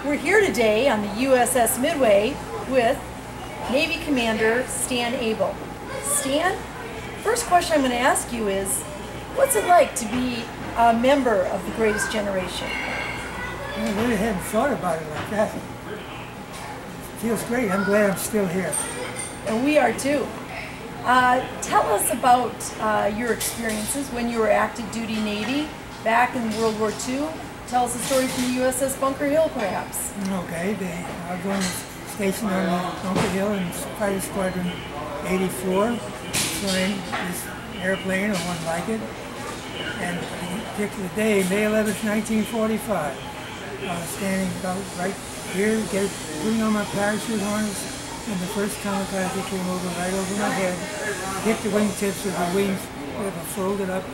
We're here today on the USS Midway with Navy Commander Stan Abel. Stan, first question I'm going to ask you is, what's it like to be a member of the Greatest Generation? I really hadn't thought about it like that. It feels great. I'm glad I'm still here. And we are too. Tell us about your experiences when you were active duty Navy back in World War II. Tell us a story from the USS Bunker Hill, perhaps. Okay, I was on stationed on the Bunker Hill in Fighter Squadron 84, flying this airplane or one like it. And on a particular day, May 11th, 1945, I was standing about right here, putting on my parachute harness, and the first kamikaze came over right over my head, hit the wingtips of the wings, they were folded up,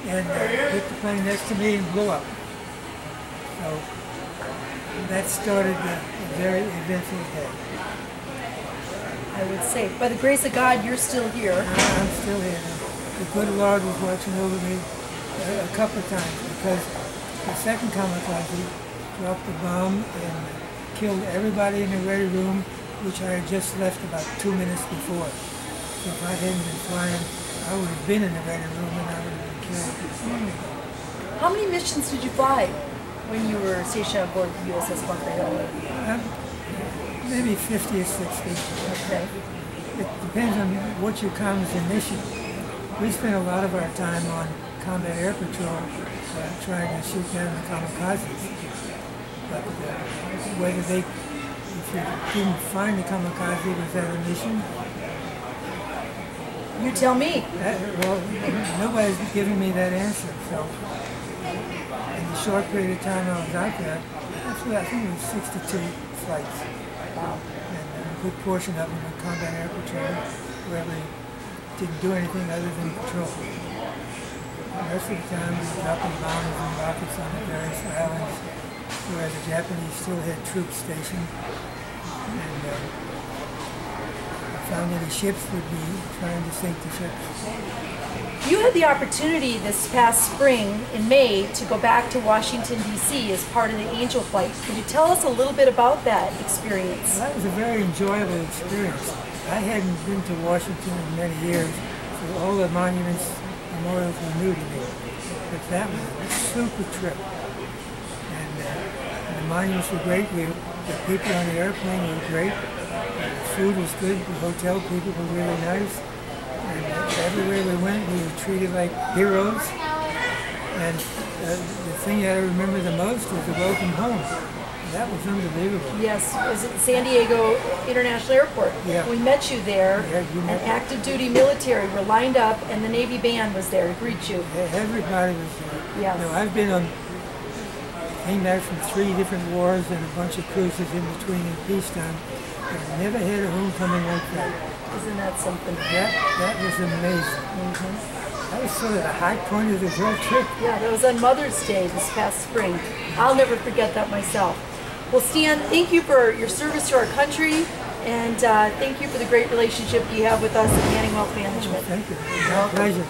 and hit the plane next to me and blew up. So that started a very eventful day. I would say, by the grace of God, you're still here. I'm still here. The good Lord was watching over me a couple of times, because the second kamikaze dropped the bomb and killed everybody in the ready room, which I had just left about 2 minutes before. So if I hadn't been flying, I would have been in the ready room and I would have been killed. How many missions did you fly when you were stationed on board the USS Bunker Hill? Maybe 50 or 60. Okay. It depends on what you count as a mission. We spent a lot of our time on combat air patrol trying to shoot down the kamikazes. But whether if you didn't find the kamikaze, was that a mission? You tell me. Well, nobody's giving me that answer. So in the short period of time I was out there, actually I think it was 62 flights. Wow. And a good portion of them were combat air patrol, where we didn't do anything other than patrol. The rest of the time we were dropping bombs and rockets on the various islands where the Japanese still had troops stationed. And found any ships would be trying to sink the ships. You had the opportunity this past spring in May to go back to Washington, D.C. as part of the Angel Flight. Could you tell us a little bit about that experience? Well, that was a very enjoyable experience. I hadn't been to Washington in many years, so all the monuments, memorials were new to me. But that was a super trip. And the monuments were great. The people on the airplane were great. The food was good. The hotel people were really nice. And everywhere we went, we were treated like heroes. And the thing that I remember the most was the welcome home. That was unbelievable. Yes, it was at San Diego International Airport. Yeah. We met you there, yeah, and active duty military were lined up, and the Navy band was there to greet you. Everybody was there. Yes. You know, I've been came back from 3 different wars and a bunch of cruises in between in peacetime. I've never had a homecoming like that. Isn't that something? That was amazing. That was sort of the high point of the whole trip. Yeah, that was on Mother's Day this past spring. I'll never forget that myself. Well, Stan, thank you for your service to our country, and thank you for the great relationship you have with us at Manning Wealth Management. Thank you. My pleasure.